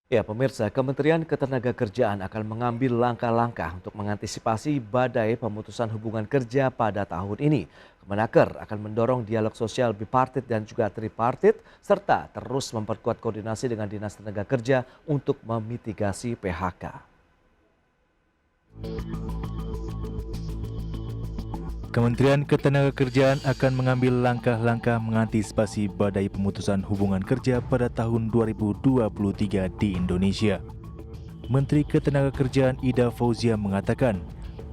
Ya, pemirsa, Kementerian Ketenagakerjaan akan mengambil langkah-langkah untuk mengantisipasi badai pemutusan hubungan kerja pada tahun ini. Kemenaker akan mendorong dialog sosial bipartit dan juga tripartit, serta terus memperkuat koordinasi dengan Dinas Tenaga Kerja untuk memitigasi PHK. Kementerian Ketenagakerjaan akan mengambil langkah-langkah mengantisipasi badai pemutusan hubungan kerja pada tahun 2023 di Indonesia. Menteri Ketenagakerjaan Ida Fauzia mengatakan,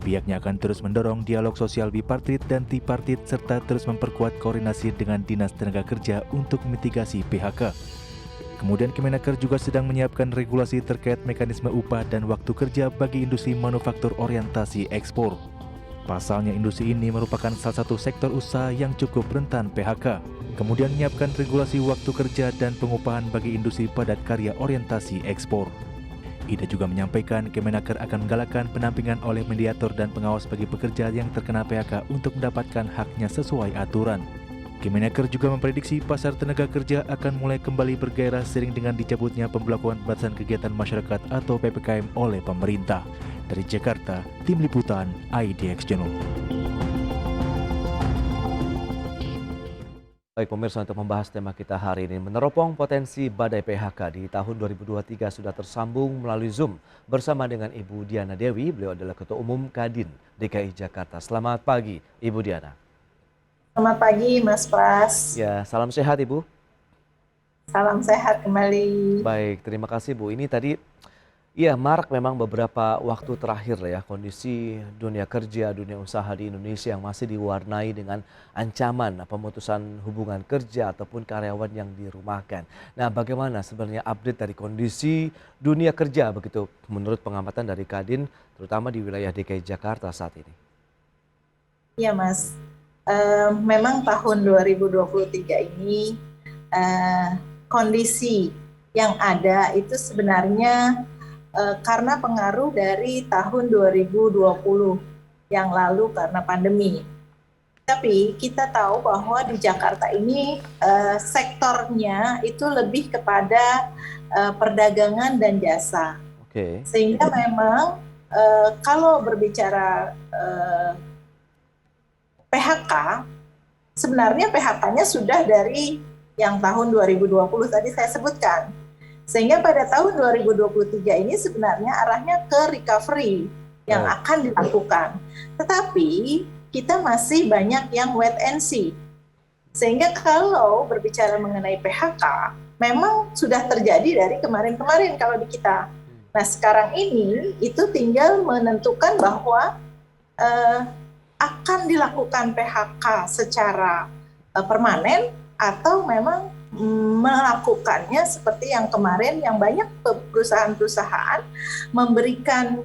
pihaknya akan terus mendorong dialog sosial bipartit dan tripartit serta terus memperkuat koordinasi dengan Dinas Tenaga Kerja untuk mitigasi PHK. Kemudian Kemenaker juga sedang menyiapkan regulasi terkait mekanisme upah dan waktu kerja bagi industri manufaktur orientasi ekspor. Pasalnya industri ini merupakan salah satu sektor usaha yang cukup rentan PHK. Kemudian menyiapkan regulasi waktu kerja dan pengupahan bagi industri padat karya orientasi ekspor. Ida juga menyampaikan Kemenaker akan menggalakkan pendampingan oleh mediator dan pengawas bagi pekerja yang terkena PHK untuk mendapatkan haknya sesuai aturan. Kemenaker juga memprediksi pasar tenaga kerja akan mulai kembali bergairah seiring dengan dicabutnya pembelakuan pembatasan kegiatan masyarakat atau PPKM oleh pemerintah. Dari Jakarta, Tim Liputan IDX Channel. Baik pemirsa, untuk membahas tema kita hari ini, meneropong potensi badai PHK di tahun 2023 sudah tersambung melalui Zoom bersama dengan Ibu Diana Dewi. Beliau adalah Ketua Umum Kadin DKI Jakarta. Selamat pagi, Ibu Diana. Selamat pagi, Mas Pras. Ya, salam sehat Ibu. Salam sehat kembali. Baik, terima kasih Bu. Ini tadi, ya marak memang beberapa waktu terakhir ya, kondisi dunia kerja, dunia usaha di Indonesia yang masih diwarnai dengan ancaman pemutusan hubungan kerja ataupun karyawan yang dirumahkan. Nah, bagaimana sebenarnya update dari kondisi dunia kerja begitu menurut pengamatan dari Kadin, terutama di wilayah DKI Jakarta saat ini? Iya Mas, memang tahun 2023 ini kondisi yang ada itu sebenarnya karena pengaruh dari tahun 2020 yang lalu karena pandemi. Tapi kita tahu bahwa di Jakarta ini sektornya itu lebih kepada perdagangan dan jasa. Sehingga memang kalau berbicara PHK, sebenarnya PHK-nya sudah dari yang tahun 2020 tadi saya sebutkan. Sehingga pada tahun 2023 ini sebenarnya arahnya ke recovery yang akan dilakukan. Tetapi kita masih banyak yang wait and see. Sehingga kalau berbicara mengenai PHK, memang sudah terjadi dari kemarin-kemarin kalau di kita. Nah sekarang ini itu tinggal menentukan bahwa akan dilakukan PHK secara permanen atau memang melakukannya seperti yang kemarin yang banyak perusahaan-perusahaan memberikan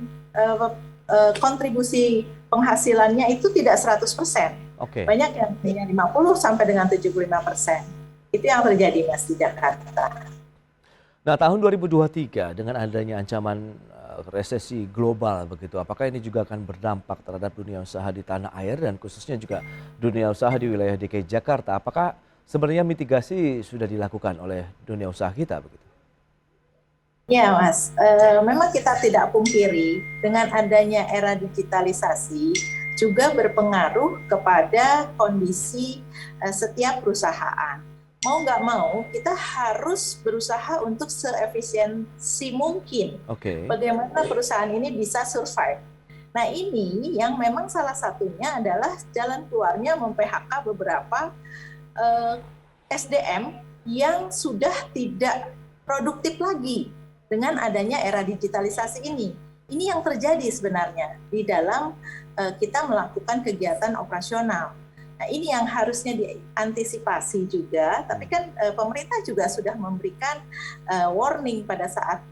kontribusi penghasilannya itu tidak 100%. Banyak yang hanya 50 sampai dengan 75%. Itu yang terjadi Mas di Jakarta. Nah, tahun 2023 dengan adanya ancaman resesi global begitu, apakah ini juga akan berdampak terhadap dunia usaha di tanah air dan khususnya juga dunia usaha di wilayah DKI Jakarta? Apakah sebenarnya mitigasi sudah dilakukan oleh dunia usaha kita begitu? Ya Mas, memang kita tidak pungkiri dengan adanya era digitalisasi juga berpengaruh kepada kondisi setiap perusahaan. Mau nggak mau kita harus berusaha untuk seefisiensi mungkin bagaimana perusahaan ini bisa survive. Nah ini yang memang salah satunya adalah jalan keluarnya mem-PHK beberapa SDM yang sudah tidak produktif lagi dengan adanya era digitalisasi ini. Ini yang terjadi sebenarnya di dalam kita melakukan kegiatan operasional. Nah ini yang harusnya diantisipasi juga, tapi kan pemerintah juga sudah memberikan warning pada saat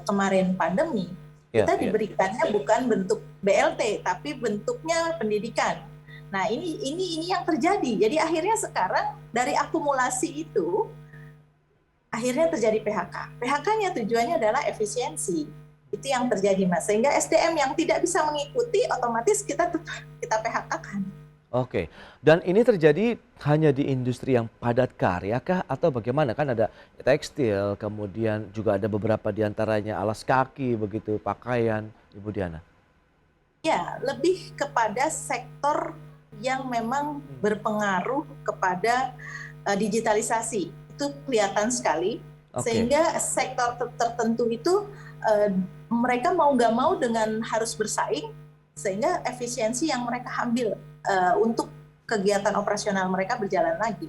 kemarin pandemi. Kita diberikannya bukan bentuk BLT, tapi bentuknya pendidikan. Nah ini yang terjadi. Jadi akhirnya sekarang dari akumulasi itu, akhirnya terjadi PHK. PHK-nya tujuannya adalah efisiensi. Itu yang terjadi Mas. Sehingga SDM yang tidak bisa mengikuti, otomatis kita PHK-kan. Oke, dan ini terjadi hanya di industri yang padat karya kah atau bagaimana? Kan ada tekstil, kemudian juga ada beberapa di antaranya alas kaki begitu, pakaian, Ibu Diana. Ya, lebih kepada sektor yang memang berpengaruh kepada digitalisasi. Itu kelihatan sekali, Oke, sehingga sektor tertentu itu eh, mereka mau nggak mau dengan harus bersaing, sehingga efisiensi yang mereka ambil untuk kegiatan operasional mereka berjalan lagi.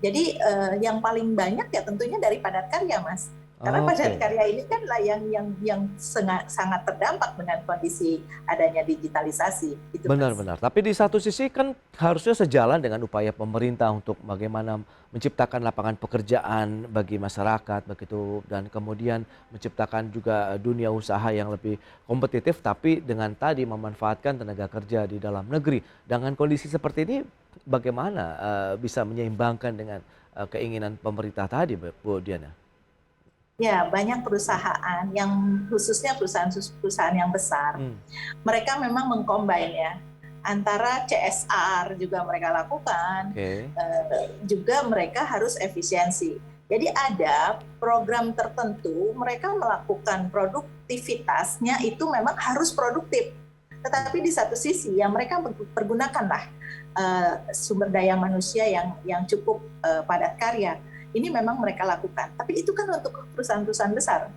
Jadi yang paling banyak ya tentunya dari padat karya, Mas. Karena padat oke. karya ini kan lah yang sangat terdampak dengan kondisi adanya digitalisasi, gitu Mas. Benar-benar. Tapi di satu sisi kan harusnya sejalan dengan upaya pemerintah untuk bagaimana menciptakan lapangan pekerjaan bagi masyarakat begitu dan kemudian menciptakan juga dunia usaha yang lebih kompetitif tapi dengan tadi memanfaatkan tenaga kerja di dalam negeri. Dengan kondisi seperti ini bagaimana bisa menyeimbangkan dengan keinginan pemerintah tadi Bu Diana? Ya, banyak perusahaan yang khususnya perusahaan yang besar, Hmm, mereka memang mengcombine ya antara CSR juga mereka lakukan, oke. juga mereka harus efisiensi. Jadi ada program tertentu mereka melakukan produktivitasnya itu memang harus produktif. Tetapi di satu sisi ya mereka pergunakanlah sumber daya manusia yang cukup padat karya. Ini memang mereka lakukan. Tapi itu kan untuk perusahaan-perusahaan besar.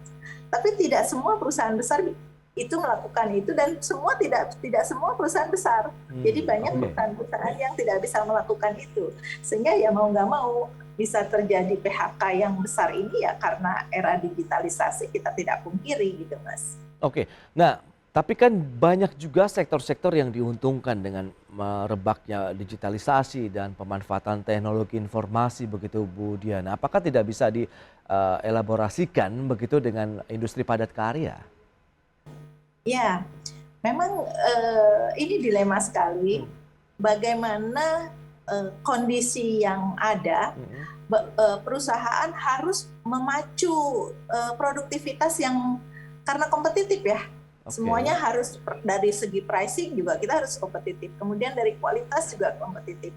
Tapi tidak semua perusahaan besar itu melakukan itu dan tidak semua perusahaan besar. Jadi banyak Oke. perusahaan-perusahaan yang tidak bisa melakukan itu. Sehingga ya mau nggak mau bisa terjadi PHK yang besar ini ya karena era digitalisasi kita tidak pungkiri gitu Mas. Oke. Nah, tapi kan banyak juga sektor-sektor yang diuntungkan dengan merebaknya digitalisasi dan pemanfaatan teknologi informasi begitu Bu Diana. Apakah tidak bisa dielaborasikan begitu dengan industri padat karya? Ya, memang ini dilema sekali. Hmm, Bagaimana kondisi yang ada, hmm, perusahaan harus memacu produktivitas yang karena kompetitif ya. oke. Semuanya harus dari segi pricing juga kita harus kompetitif. Kemudian dari kualitas juga kompetitif.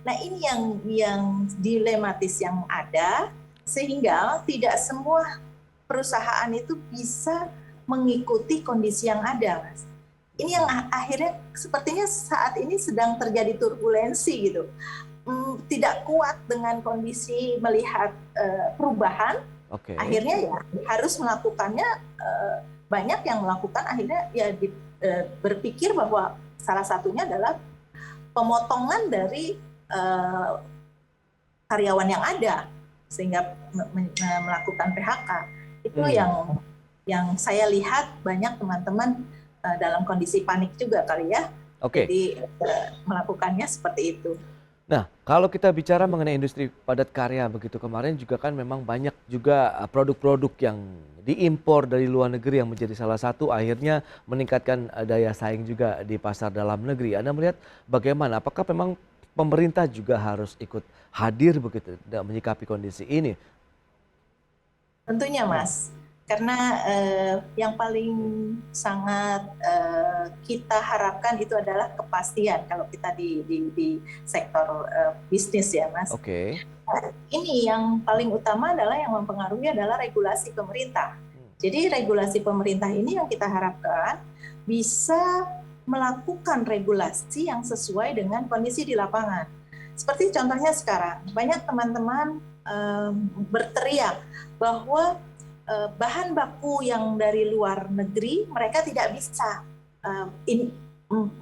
Nah ini yang dilematis yang ada sehingga tidak semua perusahaan itu bisa mengikuti kondisi yang ada, Mas. Ini yang akhirnya sepertinya saat ini sedang terjadi turbulensi gitu. Tidak kuat dengan kondisi melihat perubahan, Oke. akhirnya ya harus melakukannya. Banyak yang melakukan akhirnya ya berpikir bahwa salah satunya adalah pemotongan dari karyawan yang ada sehingga melakukan PHK. Itu Hmm, yang saya lihat banyak teman-teman dalam kondisi panik juga kali ya. oke. Jadi melakukannya seperti itu. Nah, kalau kita bicara mengenai industri padat karya begitu kemarin juga kan memang banyak juga produk-produk yang diimpor dari luar negeri yang menjadi salah satu akhirnya meningkatkan daya saing juga di pasar dalam negeri. Anda melihat bagaimana? Apakah memang pemerintah juga harus ikut hadir begitu dalam menyikapi kondisi ini? Tentunya Hmm, Mas, karena yang paling sangat kita harapkan itu adalah kepastian kalau kita di sektor bisnis ya Mas. oke. Ini yang paling utama adalah yang mempengaruhi adalah regulasi pemerintah. Hmm, Jadi regulasi pemerintah ini yang kita harapkan bisa melakukan regulasi yang sesuai dengan kondisi di lapangan. Seperti contohnya sekarang, banyak teman-teman berteriak bahwa bahan baku yang dari luar negeri mereka tidak bisa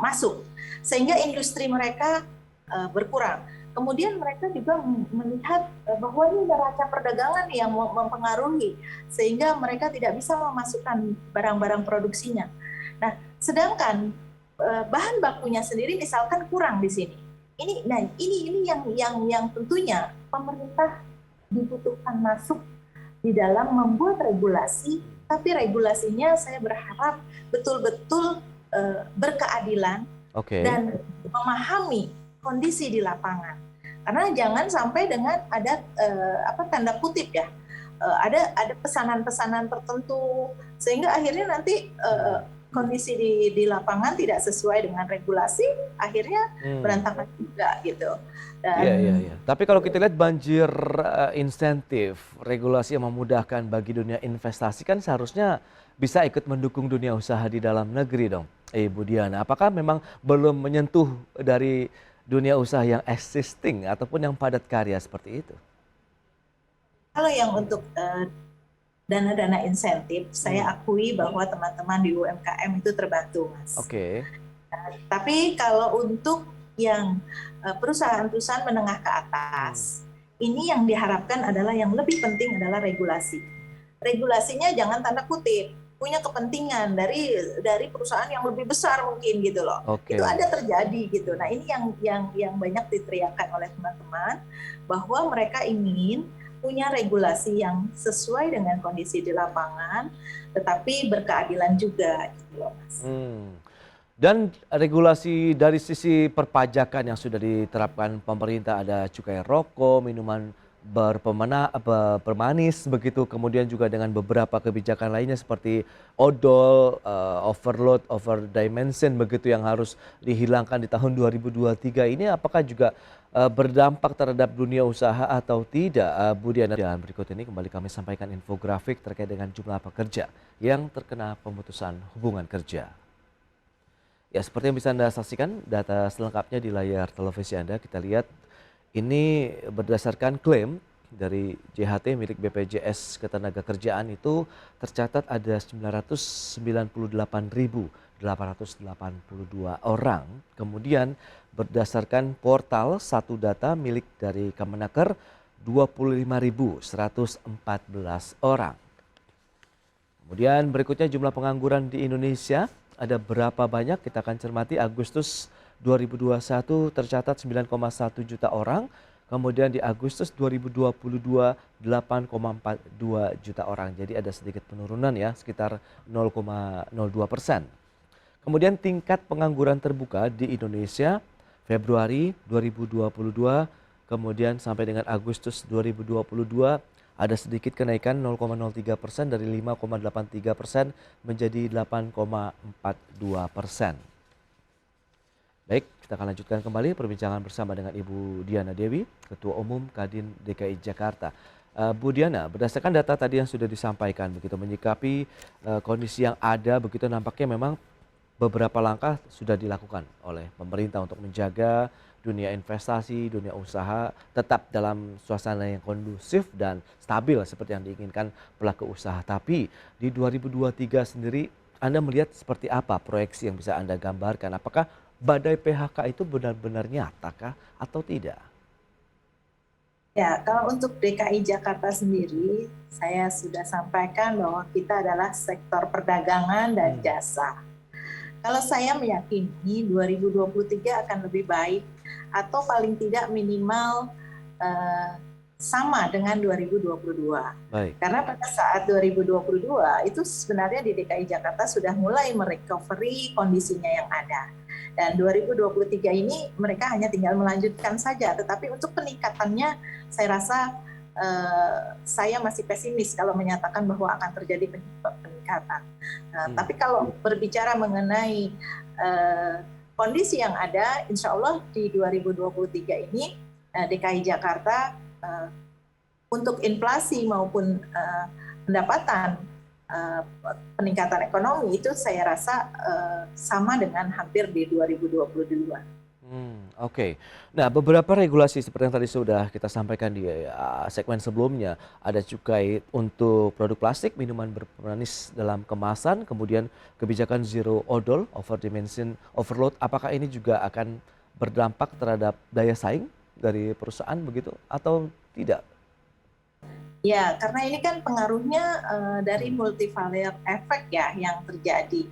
masuk, sehingga industri mereka berkurang. Kemudian mereka juga melihat bahwa ini neraca perdagangan yang mempengaruhi, sehingga mereka tidak bisa memasukkan barang-barang produksinya. Nah, sedangkan bahan bakunya sendiri misalkan kurang di sini. Ini yang tentunya pemerintah dibutuhkan masuk di dalam membuat regulasi, tapi regulasinya saya berharap betul-betul berkeadilan oke. dan memahami kondisi di lapangan. Karena jangan sampai dengan ada tanda kutip ya, ada pesanan-pesanan tertentu sehingga akhirnya nanti kondisi di lapangan tidak sesuai dengan regulasi, akhirnya berantakan juga gitu. Iya, iya, iya. Tapi kalau kita lihat banjir insentif, regulasi yang memudahkan bagi dunia investasi kan seharusnya bisa ikut mendukung dunia usaha di dalam negeri dong, Ibu Diana. Apakah memang belum menyentuh dari dunia usaha yang existing ataupun yang padat karya seperti itu? Kalau yang untuk dana-dana insentif, saya akui bahwa teman-teman di UMKM itu terbantu, Mas. Oke. Tapi kalau untuk yang perusahaan-perusahaan menengah ke atas, ini yang diharapkan adalah yang lebih penting adalah regulasi. Regulasinya jangan tanda kutip punya kepentingan dari perusahaan yang lebih besar mungkin gitu loh. Oke. Itu ada terjadi gitu. Nah, ini yang banyak diteriakkan oleh teman-teman bahwa mereka ingin punya regulasi yang sesuai dengan kondisi di lapangan, tetapi berkeadilan juga gitu loh, Mas. Dan regulasi dari sisi perpajakan yang sudah diterapkan pemerintah, ada cukai rokok, minuman bermanis begitu, kemudian juga dengan beberapa kebijakan lainnya seperti odol, overload, overdimension begitu yang harus dihilangkan di tahun 2023 ini, apakah juga berdampak terhadap dunia usaha atau tidak, Bu Diana? Dan berikut ini kembali kami sampaikan infografik terkait dengan jumlah pekerja yang terkena pemutusan hubungan kerja. Ya, seperti yang bisa Anda saksikan data selengkapnya di layar televisi Anda. Kita lihat ini berdasarkan klaim dari JHT milik BPJS Ketenagakerjaan itu tercatat ada 998.882 orang. Kemudian berdasarkan portal Satu Data milik dari Kemenaker 25.114 orang. Kemudian berikutnya jumlah pengangguran di Indonesia. Ada berapa banyak? Kita akan cermati. Agustus 2021 tercatat 9,1 juta orang. Kemudian di Agustus 2022 8,42 juta orang. Jadi ada sedikit penurunan ya, sekitar 0,02%. Kemudian tingkat pengangguran terbuka di Indonesia Februari 2022 kemudian sampai dengan Agustus 2022 ada sedikit kenaikan 0,03% dari 5,83% menjadi 8,42%. Baik, kita akan lanjutkan kembali perbincangan bersama dengan Ibu Diana Dewi, Ketua Umum Kadin DKI Jakarta. Bu Diana, berdasarkan data tadi yang sudah disampaikan, begitu menyikapi kondisi yang ada, begitu nampaknya memang beberapa langkah sudah dilakukan oleh pemerintah untuk menjaga dunia investasi, dunia usaha tetap dalam suasana yang kondusif dan stabil seperti yang diinginkan pelaku usaha. Tapi di 2023 sendiri Anda melihat seperti apa proyeksi yang bisa Anda gambarkan? Apakah badai PHK itu benar-benar nyatakah atau tidak? Ya, kalau untuk DKI Jakarta sendiri, saya sudah sampaikan bahwa kita adalah sektor perdagangan dan jasa. Kalau saya meyakini 2023 akan lebih baik atau paling tidak minimal sama dengan 2022. Baik. Karena pada saat 2022 itu sebenarnya di DKI Jakarta sudah mulai merecovery kondisinya yang ada. Dan 2023 ini mereka hanya tinggal melanjutkan saja. Tetapi untuk peningkatannya saya rasa saya masih pesimis kalau menyatakan bahwa akan terjadi peningkatan. Tapi kalau berbicara mengenai kondisi yang ada, insya Allah di 2023 ini DKI Jakarta untuk inflasi maupun pendapatan peningkatan ekonomi itu saya rasa sama dengan hampir di 2022. Oke. Nah, beberapa regulasi seperti yang tadi sudah kita sampaikan di segmen sebelumnya, ada cukai untuk produk plastik, minuman bermanis dalam kemasan, kemudian kebijakan zero odol, overdimension, overload. Apakah ini juga akan berdampak terhadap daya saing dari perusahaan begitu atau tidak? Ya, karena ini kan pengaruhnya dari multivariate effect ya yang terjadi.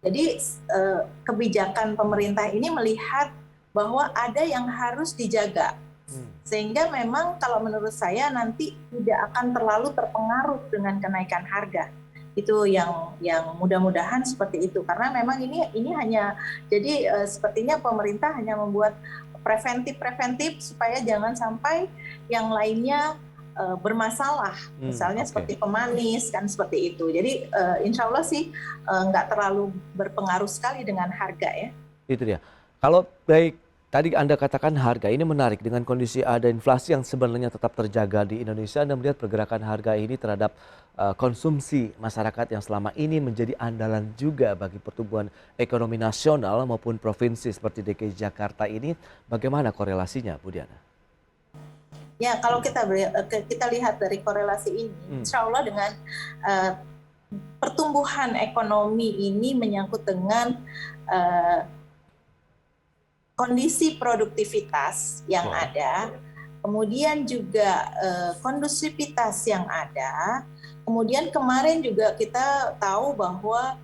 Jadi kebijakan pemerintah ini melihat bahwa ada yang harus dijaga. Sehingga memang kalau menurut saya nanti tidak akan terlalu terpengaruh dengan kenaikan harga. Itu yang mudah-mudahan seperti itu. Karena memang ini hanya jadi sepertinya pemerintah hanya membuat preventif supaya jangan sampai yang lainnya bermasalah, misalnya Oke. seperti pemanis kan seperti itu. Jadi insya Allah sih nggak terlalu berpengaruh sekali dengan harga ya. Itu dia. Kalau baik tadi Anda katakan harga ini menarik dengan kondisi ada inflasi yang sebenarnya tetap terjaga di Indonesia. Anda melihat pergerakan harga ini terhadap konsumsi masyarakat yang selama ini menjadi andalan juga bagi pertumbuhan ekonomi nasional maupun provinsi seperti DKI Jakarta ini, bagaimana korelasinya, Bu Diana? Ya, kalau kita lihat dari korelasi ini, insya Allah dengan pertumbuhan ekonomi ini menyangkut dengan kondisi produktivitas yang ada, kemudian juga kondusivitas yang ada, kemudian kemarin juga kita tahu bahwa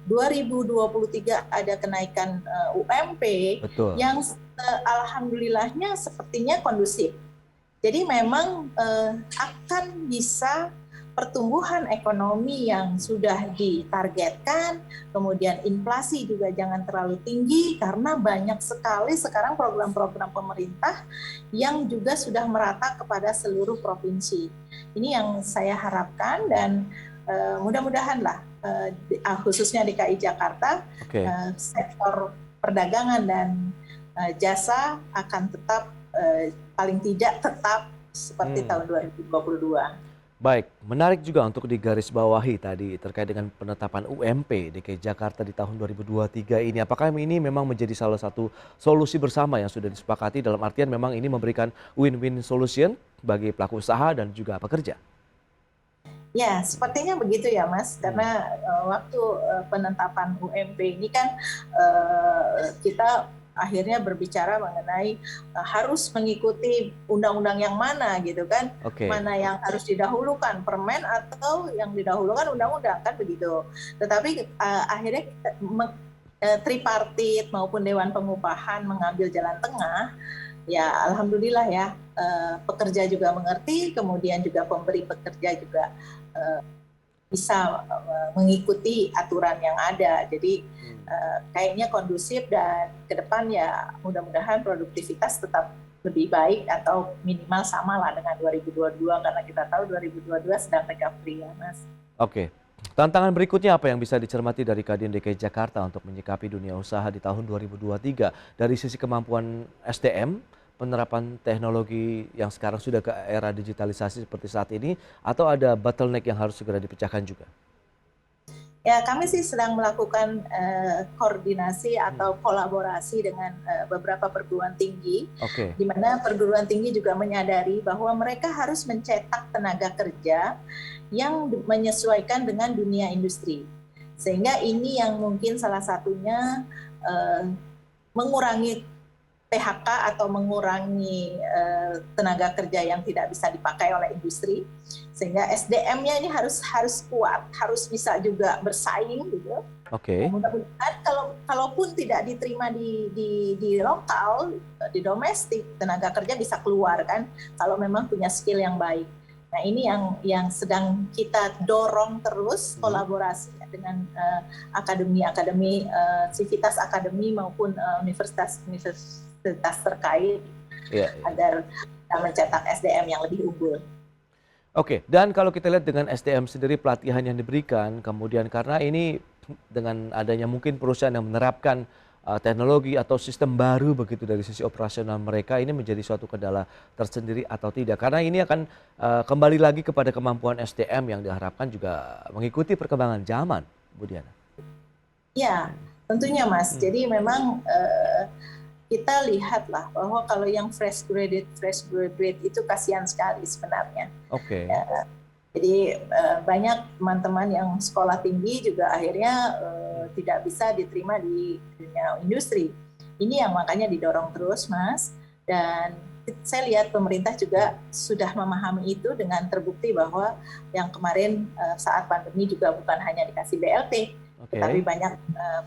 2023 ada kenaikan UMP Betul. yang alhamdulillahnya sepertinya kondusif. Jadi memang akan bisa pertumbuhan ekonomi yang sudah ditargetkan, kemudian inflasi juga jangan terlalu tinggi karena banyak sekali sekarang program-program pemerintah yang juga sudah merata kepada seluruh provinsi. Ini yang saya harapkan dan mudah-mudahan lah khususnya DKI Jakarta, sektor perdagangan dan jasa akan tetap paling tidak tetap seperti tahun 2022. Baik, menarik juga untuk digarisbawahi tadi terkait dengan penetapan UMP DKI Jakarta di tahun 2023 ini. Apakah ini memang menjadi salah satu solusi bersama yang sudah disepakati dalam artian memang ini memberikan win-win solution bagi pelaku usaha dan juga pekerja? Ya, sepertinya begitu ya Mas, karena waktu penetapan UMP ini kan kita akhirnya berbicara mengenai harus mengikuti undang-undang yang mana gitu kan, mana yang harus didahulukan, permen atau yang didahulukan undang-undang kan begitu. Tetapi akhirnya tripartit maupun Dewan Pengupahan mengambil jalan tengah. Ya alhamdulillah ya, pekerja juga mengerti, kemudian juga pemberi pekerja juga bisa mengikuti aturan yang ada. Jadi kayaknya kondusif dan ke depan ya mudah-mudahan produktivitas tetap lebih baik atau minimal sama lah dengan 2022 karena kita tahu 2022 sedang recovery ya Mas. Oke. Tantangan berikutnya apa yang bisa dicermati dari Kadin DKI Jakarta untuk menyikapi dunia usaha di tahun 2023 dari sisi kemampuan SDM, penerapan teknologi yang sekarang sudah ke era digitalisasi seperti saat ini, atau ada bottleneck yang harus segera dipecahkan juga? Ya, kami sih sedang melakukan koordinasi atau kolaborasi dengan beberapa perguruan tinggi, di mana perguruan tinggi juga menyadari bahwa mereka harus mencetak tenaga kerja yang menyesuaikan dengan dunia industri. Sehingga ini yang mungkin salah satunya mengurangi PHK atau mengurangi tenaga kerja yang tidak bisa dipakai oleh industri, sehingga SDM-nya ini harus kuat, harus bisa juga bersaing gitu. Mudah-mudahan kalaupun tidak diterima di lokal, di domestik, tenaga kerja bisa keluar kan kalau memang punya skill yang baik. Nah ini yang sedang kita dorong terus kolaborasi dengan akademi-akademi, Civitas Akademi maupun universitas terkait agar kita mencetak SDM yang lebih unggul. Dan kalau kita lihat dengan SDM sendiri pelatihan yang diberikan, kemudian karena ini dengan adanya mungkin perusahaan yang menerapkan teknologi atau sistem baru begitu dari sisi operasional mereka, ini menjadi suatu kendala tersendiri atau tidak? Karena ini akan kembali lagi kepada kemampuan SDM yang diharapkan juga mengikuti perkembangan zaman, Bu Diana. Ya, tentunya Mas. Jadi memang kita lihatlah bahwa kalau yang fresh graduate itu kasihan sekali sebenarnya. Jadi banyak teman-teman yang sekolah tinggi juga akhirnya tidak bisa diterima di dunia industri. Ini yang makanya didorong terus Mas. Dan saya lihat pemerintah juga sudah memahami itu dengan terbukti bahwa yang kemarin saat pandemi juga bukan hanya dikasih BLT, tetapi banyak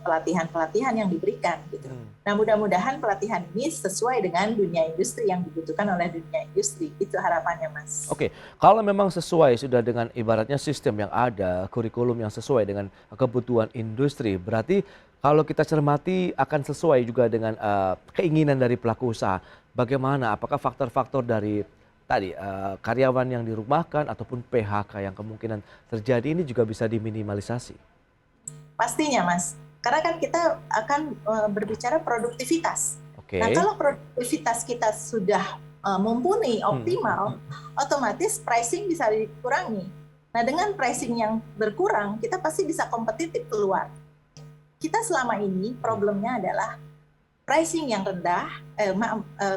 pelatihan-pelatihan yang diberikan gitu. Nah mudah-mudahan pelatihan ini sesuai dengan dunia industri yang dibutuhkan oleh dunia industri. Itu harapannya Mas. Kalau memang sesuai sudah dengan ibaratnya sistem yang ada, kurikulum yang sesuai dengan kebutuhan industri, berarti kalau kita cermati akan sesuai juga dengan keinginan dari pelaku usaha. Bagaimana? Apakah faktor-faktor dari tadi karyawan yang dirumahkan ataupun PHK yang kemungkinan terjadi ini juga bisa diminimalisasi? Pastinya, Mas. Karena kan kita akan berbicara produktivitas. Oke. Nah, kalau produktivitas kita sudah mumpuni, optimal, otomatis pricing bisa dikurangi. Nah, dengan pricing yang berkurang, kita pasti bisa kompetitif keluar. Kita selama ini problemnya adalah pricing yang rendah,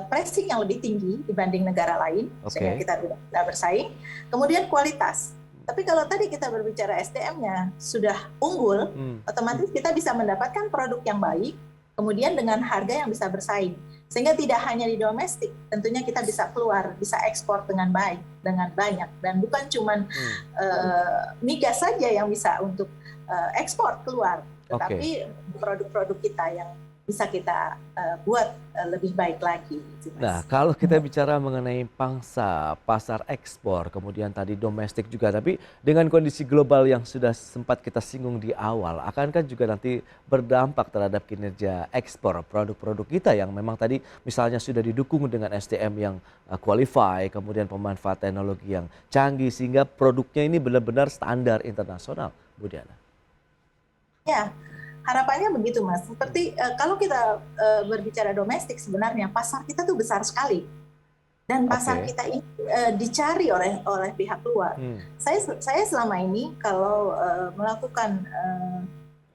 pricing yang lebih tinggi dibanding negara lain, sehingga kita tidak bersaing. Kemudian kualitas. Tapi kalau tadi kita berbicara SDM-nya sudah unggul, otomatis kita bisa mendapatkan produk yang baik, kemudian dengan harga yang bisa bersaing. Sehingga tidak hanya di domestik, tentunya kita bisa keluar, bisa ekspor dengan baik, dengan banyak. Dan bukan cuma migas saja yang bisa untuk ekspor keluar, tetapi produk-produk kita yang bisa kita buat lebih baik lagi. Nah, kalau kita bicara mengenai pangsa pasar ekspor, kemudian tadi domestik juga, tapi dengan kondisi global yang sudah sempat kita singgung di awal, akankah juga nanti berdampak terhadap kinerja ekspor produk-produk kita yang memang tadi misalnya sudah didukung dengan SDM yang qualify, kemudian pemanfaat teknologi yang canggih, sehingga produknya ini benar-benar standar internasional, Bu Diana? Ya, harapannya begitu, Mas. Seperti kalau kita berbicara domestik, sebenarnya pasar kita tuh besar sekali, dan pasar kita ini dicari oleh pihak luar. Saya selama ini kalau melakukan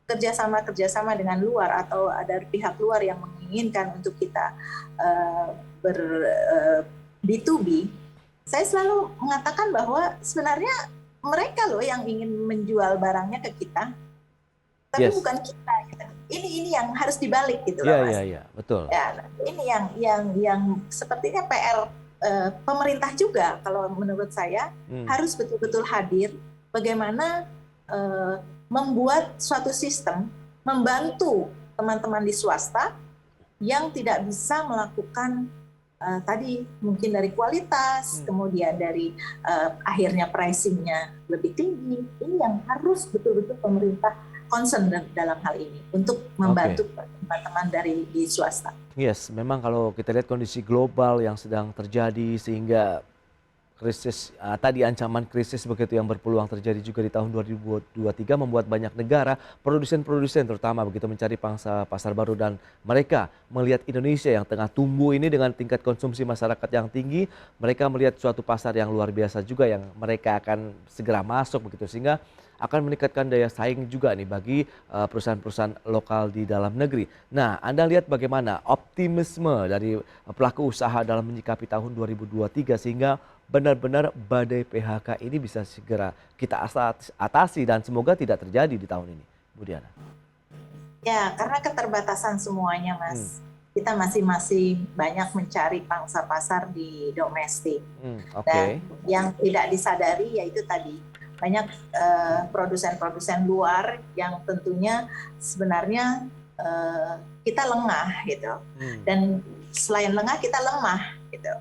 kerjasama dengan luar atau ada pihak luar yang menginginkan untuk kita B2B, saya selalu mengatakan bahwa sebenarnya mereka loh yang ingin menjual barangnya ke kita. Tapi bukan kita, gitu. Ini yang harus dibalik gitu loh, Mas. Iya, betul. Ya, ini yang sepertinya PR pemerintah juga, kalau menurut saya harus betul-betul hadir. Bagaimana membuat suatu sistem membantu teman-teman di swasta yang tidak bisa melakukan tadi mungkin dari kualitas, kemudian dari akhirnya pricingnya lebih tinggi. Ini yang harus betul-betul pemerintah concern dalam hal ini untuk membantu teman-teman dari di swasta. Yes, memang kalau kita lihat kondisi global yang sedang terjadi sehingga krisis tadi ancaman krisis begitu yang berpeluang terjadi juga di tahun 2023 membuat banyak negara produsen-produsen terutama begitu mencari pangsa pasar baru, dan mereka melihat Indonesia yang tengah tumbuh ini dengan tingkat konsumsi masyarakat yang tinggi, mereka melihat suatu pasar yang luar biasa juga yang mereka akan segera masuk begitu, sehingga akan meningkatkan daya saing juga nih bagi perusahaan-perusahaan lokal di dalam negeri. Nah, Anda lihat bagaimana optimisme dari pelaku usaha dalam menyikapi tahun 2023 sehingga benar-benar badai PHK ini bisa segera kita atasi dan semoga tidak terjadi di tahun ini, Bu Diana. Ya, karena keterbatasan semuanya, Mas. Kita masih banyak mencari pangsa pasar di domestik. Dan yang tidak disadari yaitu tadi banyak produsen-produsen luar yang tentunya sebenarnya kita lengah gitu, dan selain lengah kita lemah gitu.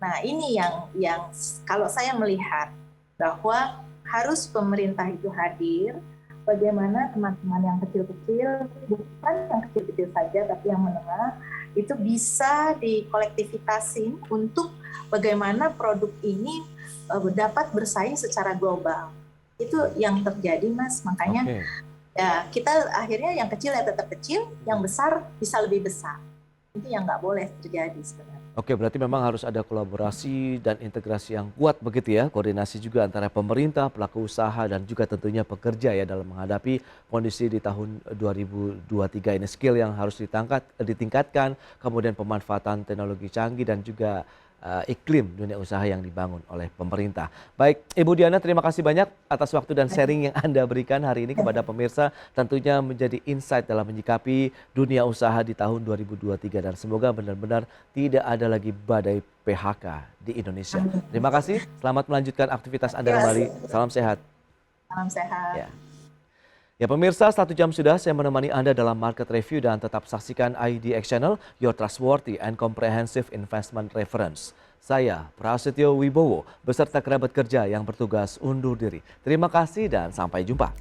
Nah, ini yang kalau saya melihat bahwa harus pemerintah itu hadir, bagaimana teman-teman yang kecil-kecil, bukan yang kecil-kecil saja tapi yang menengah, itu bisa dikolektivitasin untuk bagaimana produk ini dapat bersaing secara global. Itu yang terjadi, Mas. Makanya ya kita akhirnya yang kecil ya tetap kecil, yang besar bisa lebih besar. Itu yang nggak boleh terjadi sebenarnya. Oke, berarti memang harus ada kolaborasi dan integrasi yang kuat begitu ya, koordinasi juga antara pemerintah, pelaku usaha dan juga tentunya pekerja ya dalam menghadapi kondisi di tahun 2023 ini. Skill yang harus ditingkatkan, kemudian pemanfaatan teknologi canggih dan juga iklim dunia usaha yang dibangun oleh pemerintah. Baik, Ibu Diana, terima kasih banyak atas waktu dan sharing yang Anda berikan hari ini kepada pemirsa. Tentunya menjadi insight dalam menyikapi dunia usaha di tahun 2023 dan semoga benar-benar tidak ada lagi badai PHK di Indonesia. Terima kasih, selamat melanjutkan aktivitas Anda kembali. Salam sehat. Salam sehat. Ya pemirsa, 1 jam sudah saya menemani Anda dalam market review dan tetap saksikan IDX Channel, your trustworthy and comprehensive investment reference. Saya Prasetyo Wibowo beserta kerabat kerja yang bertugas undur diri. Terima kasih dan sampai jumpa.